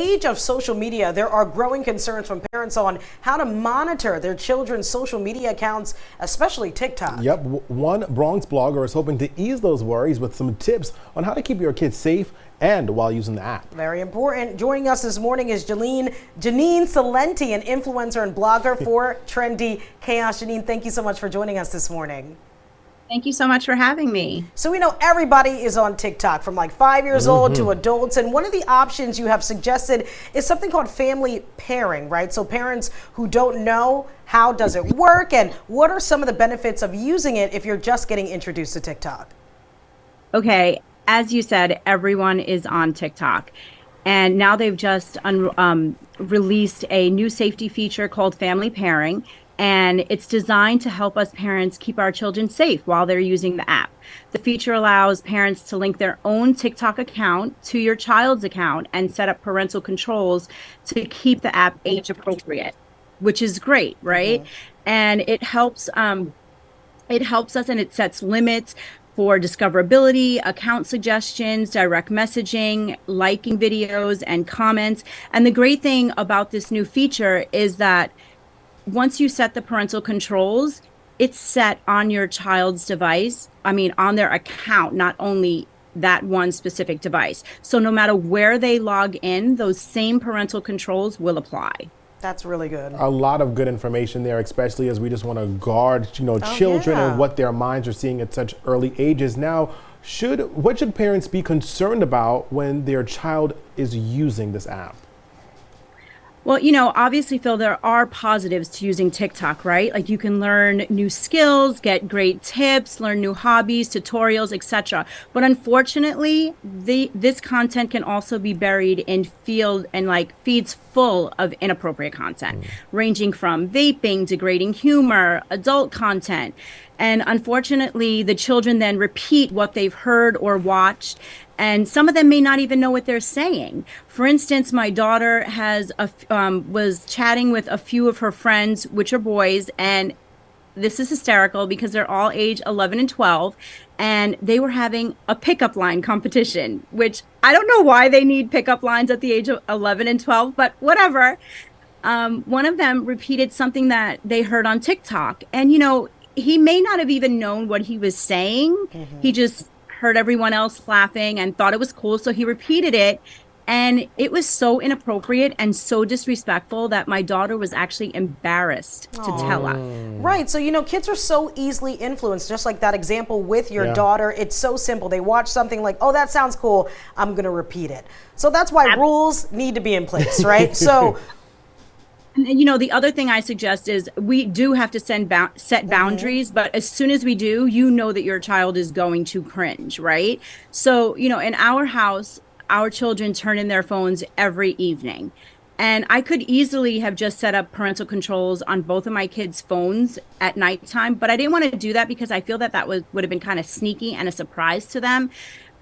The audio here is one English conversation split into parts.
Age of social media, there are growing concerns from parents on how to monitor their children's social media accounts, especially TikTok. Yep, one Bronx blogger is hoping to ease those worries with some tips on how to keep your kids safe and while using the app. Very important. Joining us this morning is Janine Salenti, an influencer and blogger for Trendy Chaos. Janine, thank you so much for joining us this morning. Thank you so much for having me. So we know everybody is on TikTok from like 5 years old to adults. And one of the options you have suggested is something called family pairing, right? So parents who don't know how does it work and what are some of the benefits of using it if you're just getting introduced to TikTok? Okay, as you said, everyone is on TikTok. And now they've just released a new safety feature called family pairing. And it's designed to help us parents keep our children safe while they're using the app. The feature allows parents to link their own TikTok account to your child's account and set up parental controls to keep the app age appropriate, which is great, right? And it helps us and it sets limits for discoverability, account suggestions, direct messaging, liking videos, and comments. And the great thing about this new feature is that once you set the parental controls, it's set on your child's device, on their account, not only that one specific device. So no matter where they log in, those same parental controls will apply. That's really good. A lot of good information there, especially as we just want to guard, children and what their minds are seeing at such early ages. Now, what should parents be concerned about when their child is using this app? Well, obviously, Phil, there are positives to using TikTok, right? Like you can learn new skills, get great tips, learn new hobbies, tutorials, etc. But unfortunately, this content can also be buried in feeds full of inappropriate content, ranging from vaping, degrading humor, adult content. And unfortunately, the children then repeat what they've heard or watched, and some of them may not even know what they're saying. For instance, my daughter was chatting with a few of her friends, which are boys, and this is hysterical because they're all age 11 and 12, and they were having a pickup line competition, which I don't know why they need pickup lines at the age of 11 and 12, but whatever. One of them repeated something that they heard on TikTok, and he may not have even known what he was saying. He just heard everyone else laughing and thought it was cool, so he repeated it. And it was so inappropriate and so disrespectful that my daughter was actually embarrassed to tell us. Right. So, kids are so easily influenced, just like that example with your daughter. It's so simple. They watch something like, oh, that sounds cool, I'm going to repeat it. So that's why rules need to be in place, right? So. The other thing I suggest is we do have to set boundaries, but as soon as we do, that your child is going to cringe, right? So, in our house, our children turn in their phones every evening. And I could easily have just set up parental controls on both of my kids' phones at nighttime, but I didn't want to do that because I feel that would have been kind of sneaky and a surprise to them.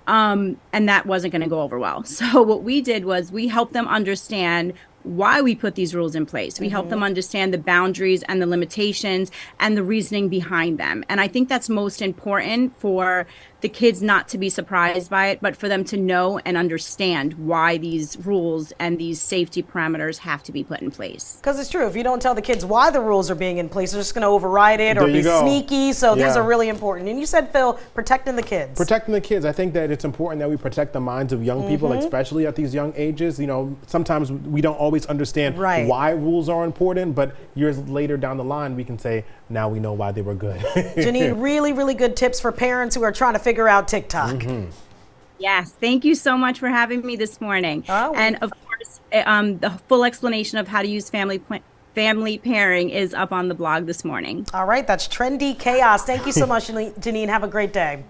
And that wasn't going to go over well. So what we did was we helped them understand why we put these rules in place. We help them understand the boundaries and the limitations and the reasoning behind them. And I think that's most important for the kids not to be surprised by it, but for them to know and understand why these rules and these safety parameters have to be put in place. Because it's true, if you don't tell the kids why the rules are being in place, they're just going to override it or be sneaky. So these are really important. And you said, Phil, protecting the kids. Protecting the kids. I think that it's important that we protect the minds of young people, especially at these young ages. Sometimes we don't always understand why rules are important, but years later down the line, we can say, now we know why they were good. Janine, really, really good tips for parents who are trying to figure out TikTok. Yes, thank you so much for having me this morning. And of course, the full explanation of how to use family pairing is up on the blog this morning. All right, that's Trendy Chaos. Thank you so much, Janine. Have a great day.